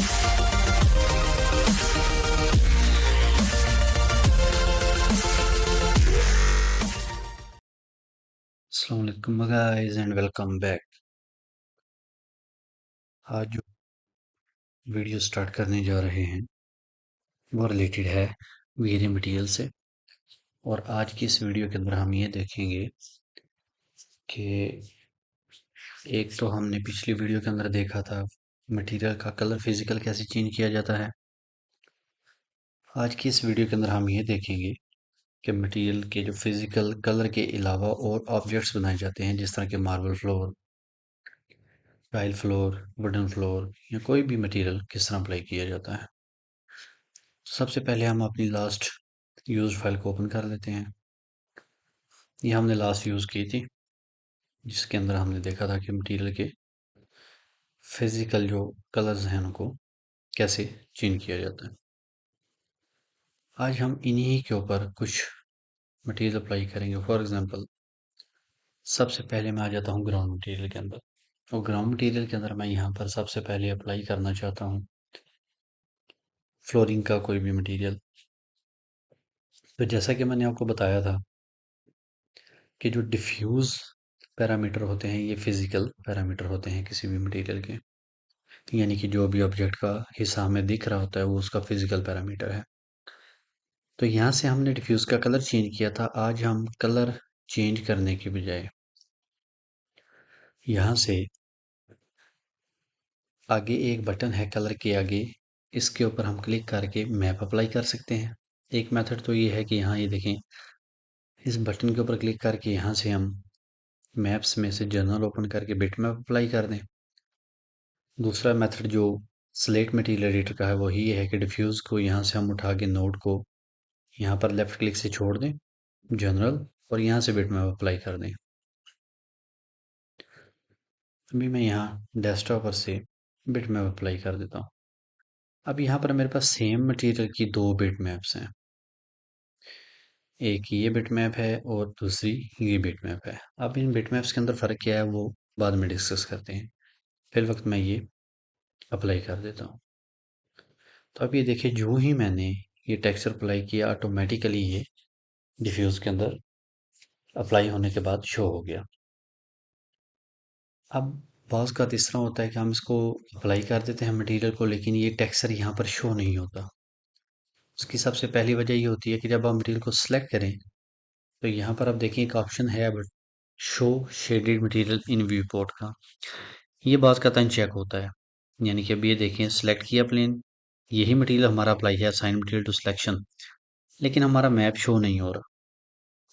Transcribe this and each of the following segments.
अस्सलाम वालेकुम guys and welcome back. आज जो वीडियो स्टार्ट करने जा रहे हैं वो रिलेटेड है वीरे मटेरियल से। और आज की इस वीडियो के अंदर हम ये देखेंगे कि एक तो हमने पिछली वीडियो के अंदर देखा था मटेरियल का कलर फिजिकल कैसे चेंज किया जाता है। आज की इस वीडियो के अंदर हम ये देखेंगे कि मटेरियल के जो फिजिकल कलर के अलावा और ऑब्जेक्ट्स बनाए जाते हैं, जिस तरह के marble floor, tile floor, wooden floor या कोई भी मटेरियल किस तरह अप्लाई किया जाता है। सबसे पहले हम अपनी लास्ट यूज फाइल को ओपन कर लेते हैं। ये हमने लास्ट यूज़ की थी, जिसके अंदर हमने देखा था कि मटेरियल के फिजिकल जो कलर्स हैं उनको कैसे चेंज किया जाता है। आज हम इन्हीं के ऊपर कुछ मटेरियल अप्लाई करेंगे। फॉर एग्जांपल, सबसे पहले मैं आ जाता हूँ ग्राउंड मटेरियल के अंदर। और ग्राउंड मटेरियल के अंदर मैं यहाँ पर सबसे पहले अप्लाई करना चाहता हूँ फ्लोरिंग का कोई भी मटेरियल। तो जैसा कि मैंने आपको बताया था कि जो डिफ्यूज़ पैरामीटर होते हैं ये फिजिकल पैरामीटर होते हैं किसी भी मटेरियल के, यानी कि जो भी ऑब्जेक्ट का हिस्सा हमें दिख रहा होता है वो उसका फिजिकल पैरामीटर है। तो यहाँ से हमने डिफ्यूज़ का कलर चेंज किया था। आज हम कलर चेंज करने के बजाय यहाँ से आगे एक बटन है कलर के आगे, इसके ऊपर हम क्लिक करके मैप अप्लाई कर सकते हैं। एक मेथड तो ये है कि यहाँ ये देखें, इस बटन के ऊपर क्लिक करके यहाँ से हम मैप्स में से जर्नल ओपन करके बिटमैप अप्लाई कर दें। दूसरा मेथड जो स्लेट मटेरियल एडिटर का है वो ये है कि डिफ्यूज़ को यहाँ से हम उठा के नोड को यहाँ पर लेफ्ट क्लिक से छोड़ दें, जनरल, और यहाँ से बिटमैप अप्लाई कर दें। अभी मैं यहाँ डेस्कटॉप पर से बिटमैप अप्लाई कर देता हूँ। अब यहाँ पर मेरे पास सेम मटेरियल की दो बिटमैप्स हैं, एक ये बिटमैप है और दूसरी ये बिटमैप है। अब इन बिटमैप्स के अंदर फ़र्क क्या है वो बाद में डिस्कस करते हैं। फिर वक्त मैं ये अप्लाई कर देता हूँ। तो अब ये देखिए, जो ही मैंने ये टेक्सचर अप्लाई किया ऑटोमेटिकली ये डिफ्यूज़ के अंदर अप्लाई होने के बाद शो हो गया। अब बाज़ का इस तरह होता है कि हम इसको अप्लाई कर देते हैं मटेरियल को, लेकिन ये टेक्सचर यहाँ पर शो नहीं होता। उसकी सबसे पहली वजह ये होती है कि जब आप मटेरियल को सिलेक्ट करें तो यहाँ पर आप देखें एक ऑप्शन है but show shaded material in view port का, ये बाज़ का चेक होता है। यानी कि अब ये देखें, सिलेक्ट किया प्लेन, यही मटेरियल हमारा अप्लाई है, असाइन मटेरियल टू सिलेक्शन, लेकिन हमारा मैप शो नहीं हो रहा।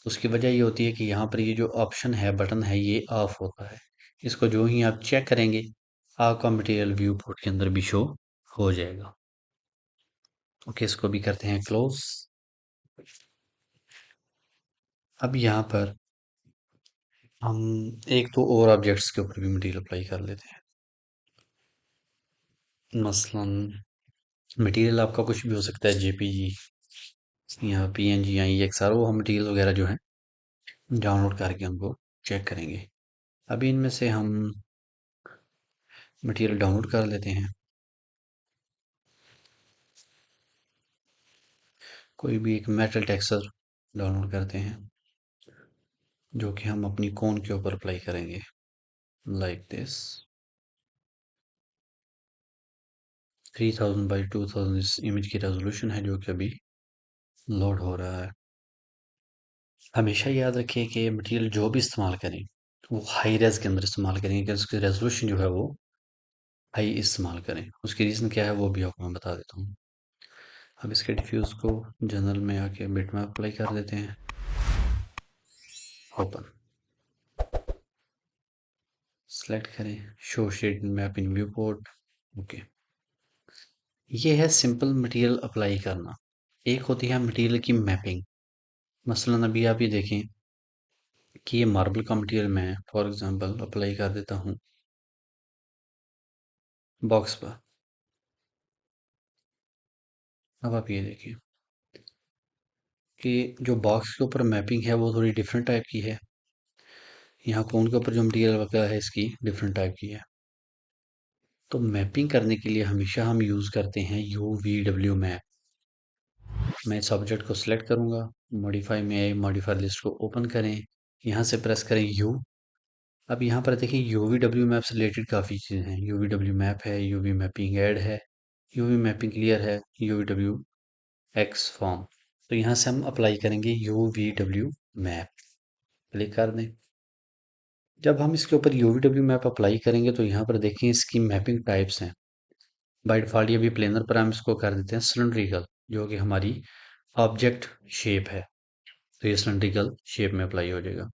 उसकी वजह ये होती है कि यहाँ पर ये जो ऑप्शन है, बटन है, ये ऑफ होता है। इसको जो ही आप चेक करेंगे आपका मटेरियल व्यू पोर्ट के अंदर भी शो हो जाएगा। ओके, इसको भी करते हैं क्लोज। अब यहाँ पर हम एक तो और ऑब्जेक्ट्स के ऊपर भी मटेरियल अप्लाई कर लेते हैं। मसलन मटेरियल आपका कुछ भी हो सकता है, जेपीजी या पीएनजी या ईएक्सआर, वो हम मटेरियल वगैरह जो है डाउनलोड करके उनको चेक करेंगे। अभी इनमें से हम मटेरियल डाउनलोड कर लेते हैं। कोई भी एक मेटल टेक्सचर डाउनलोड करते हैं जो कि हम अपनी कोन के ऊपर अप्लाई करेंगे, लाइक दिस। 3000 बाई 2000 इस इमेज की रेजोल्यूशन है जो कि अभी लोड हो रहा है। हमेशा याद रखिए कि मटेरियल जो भी इस्तेमाल करें वो हाई रेज के अंदर इस्तेमाल करेंगे, कि उसकी रेजोल्यूशन जो है वो हाई इस्तेमाल करें। उसकी रीज़न क्या है वो भी आपको मैं बता देता हूँ। अब इसके डिफ्यूज़ को जनरल में आके बिटमैप अप्लाई कर देते हैं, ओपन, सेलेक्ट करें show shade map in viewport. Okay, ये है सिंपल मटेरियल अप्लाई करना। एक होती है मटेरियल की मैपिंग। मसलन अभी आप ये देखें कि ये मार्बल का मटेरियल मैं फॉर एग्जांपल अप्लाई कर देता हूँ बॉक्स पर। अब आप ये देखिए कि जो बॉक्स के ऊपर मैपिंग है वो थोड़ी डिफरेंट टाइप की है, यहाँ कोन के ऊपर जो मटेरियल वगैरह है इसकी डिफरेंट टाइप की है। तो मैपिंग करने के लिए हमेशा हम यूज़ करते हैं UVW मैप। मैं इस ऑब्जेक्ट को सिलेक्ट करूंगा, मॉडिफाई में मॉडिफायर लिस्ट को ओपन करें, यहाँ से प्रेस करें यू। अब यहाँ पर देखिए UVW मैप से रिलेटेड काफ़ी चीज़ें हैं। UVW मैप है, UV मैपिंग ऐड है, UV मैपिंग क्लियर है, UVW एक्स फॉर्म। तो यहाँ से हम अप्लाई करेंगे UVW मैप, क्लिक कर दें। जब हम इसके ऊपर UVW मैप अप्लाई करेंगे तो यहाँ पर देखिए इसकी मैपिंग टाइप्स हैं। बाय डिफ़ॉल्ट ये भी प्लेनर पर हम इसको कर देते हैं सिलिंड्रिकल, जो कि हमारी ऑब्जेक्ट शेप है। तो ये सिलिंड्रिकल शेप में अप्लाई हो जाएगा।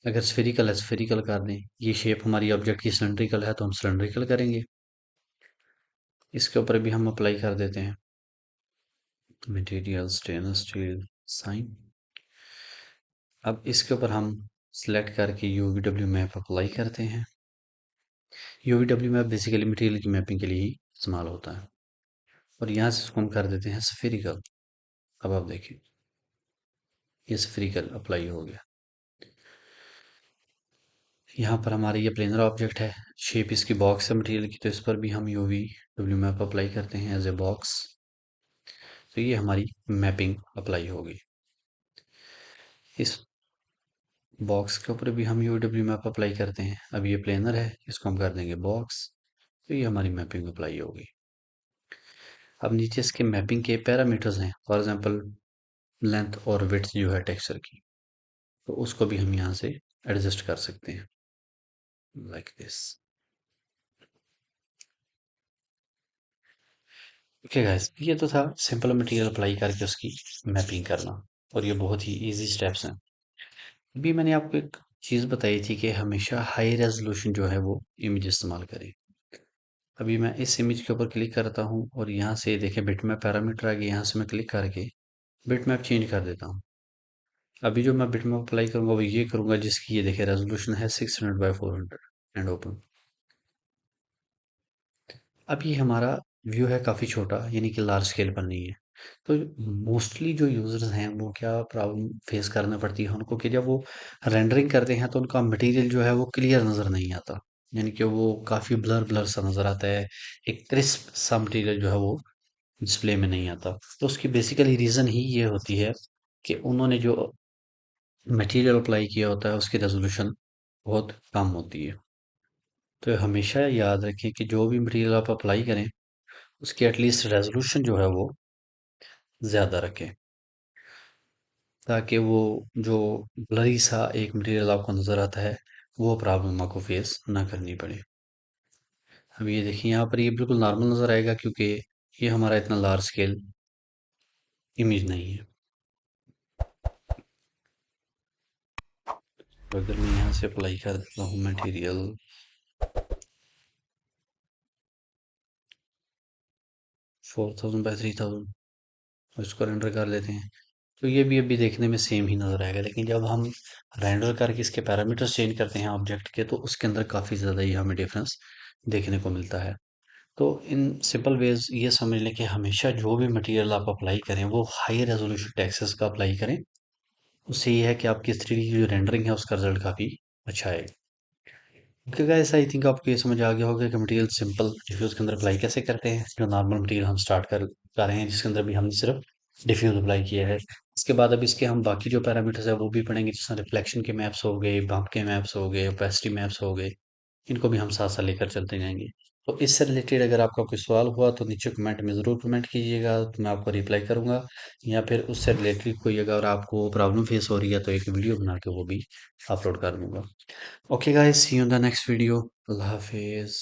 अगर स्फेरिकल है स्फेरिकल कर दें। ये शेप हमारी ऑब्जेक्ट की सिलिंड्रिकल है तो हम सिलिंड्रिकल करेंगे। इसके ऊपर भी हम अप्लाई कर देते हैं मटेरियल स्टेनलेस स्टील साइन। अब इसके ऊपर हम सिलेक्ट करके UVW मैप अप्लाई करते हैं। UVW मैप बेसिकली मटेरियल की मैपिंग के लिए ही इस्तेमाल होता है। और यहाँ से इसको हम कर देते हैं स्फेरिकल। अब आप देखिए ये स्फेरिकल अप्लाई हो गया। यहाँ पर हमारे ये प्लेनर ऑब्जेक्ट है, शेप इसकी बॉक्स है मटेरियल की, तो इस पर भी हम UVW मैप अप्लाई करते हैं एज ए बॉक्स। तो ये हमारी मैपिंग अप्लाई होगी। इस बॉक्स के ऊपर भी हम UVW मैप अप्लाई करते हैं। अब ये प्लेनर है, इसको हम कर देंगे बॉक्स। तो ये हमारी मैपिंग अप्लाई होगी। अब नीचे इसके मैपिंग के पैरामीटर्स हैं, फॉर एग्जांपल लेंथ और विड्थ जो है टेक्सचर की, तो उसको भी हम यहाँ से एडजस्ट कर सकते हैं लाइक दिस। ओके गाइस, ये तो था सिंपल मटेरियल अप्लाई करके उसकी मैपिंग करना, और ये बहुत ही इजी स्टेप्स हैं। अभी मैंने आपको एक चीज़ बताई थी कि हमेशा हाई रेजोल्यूशन जो है वो इमेज इस्तेमाल करें। अभी मैं इस इमेज के ऊपर क्लिक करता हूँ और यहाँ से देखिए बिटमैप पैरामीटर आ गया, यहाँ से मैं क्लिक करके बिटमैप चेंज कर देता हूँ। अभी जो मैं बिटमैप अप्लाई करूँगा वो ये करूँगा जिसकी ये देखिए रेजोल्यूशन है 600 बाय 400 एंड ओपन। अब ये हमारा व्यू है काफ़ी छोटा, यानी कि लार्ज स्केल पर नहीं है। तो मोस्टली जो यूज़र्स हैं वो क्या प्रॉब्लम फेस करना पड़ती है उनको कि जब वो रेंडरिंग करते हैं तो उनका मटेरियल जो है वो क्लियर नज़र नहीं आता, यानी कि वो काफ़ी ब्लर ब्लर सा नज़र आता है। एक क्रिस्प सा मटेरियल जो है वो डिस्प्ले में नहीं आता। तो उसकी बेसिकली रीज़न ही ये होती है कि उन्होंने जो मटेरियल अप्लाई किया होता है उसकी रेजोल्यूशन बहुत कम होती है। तो हमेशा याद रखें कि जो भी मटेरियल आप अप्लाई करें उसकी एटलीस्ट रेजोल्यूशन जो है वो ज़्यादा रखें, ताकि वो जो ब्लरी सा एक मटेरियल आपको नज़र आता है वो प्रॉब्लम आपको फेस ना करनी पड़े। अब ये देखिए यहाँ पर ये बिल्कुल नॉर्मल नज़र आएगा क्योंकि ये हमारा इतना लार्ज स्केल इमेज नहीं है। तो अगर मैं यहाँ से अप्लाई कर देता हूँ मटेरियल 4000 बाय 3000 और इसको रेंडर कर लेते हैं, तो ये भी अभी देखने में सेम ही नज़र आएगा। लेकिन जब हम रेंडर करके इसके पैरामीटर्स चेंज करते हैं ऑब्जेक्ट के तो उसके अंदर काफ़ी ज़्यादा ही हमें डिफरेंस देखने को मिलता है। तो इन सिंपल वेज ये समझ लें कि हमेशा जो भी मटेरियल आप अप्लाई करें वो हाई रेजोल्यूशन टेक्सचर्स का अप्लाई करें। उससे ये है कि आपकी 3D की जो रेंडरिंग है उसका रिजल्ट काफ़ी अच्छा आएगा। ओके गाइस, आई थिंक आपको ये समझ आ गया होगा कि मटेरियल सिंपल डिफ्यूज के अंदर अप्लाई कैसे करते हैं। जो नॉर्मल मटेरियल हम स्टार्ट कर रहे हैं जिसके अंदर भी हमने सिर्फ डिफ्यूज अप्लाई किया है। इसके बाद अब इसके हम बाकी जो पैरामीटर्स है वो भी पढ़ेंगे, जैसे रिफ्लेक्शन के मैप्स हो गए, बम्प के मैप्स हो गए, ओपेसिटी मैप्स हो गए। इनको भी हम साथ साथ लेकर चलते जाएंगे। तो इससे रिलेटेड अगर आपका कोई सवाल हुआ तो नीचे कमेंट में ज़रूर कमेंट कीजिएगा, तो मैं आपको रिप्लाई करूंगा। या फिर उससे रिलेटेड कोई अगर आपको प्रॉब्लम फेस हो रही है तो एक वीडियो बना के वो भी अपलोड कर दूंगा। Okay guys, see you in the next video. अल्लाह हाफिज़।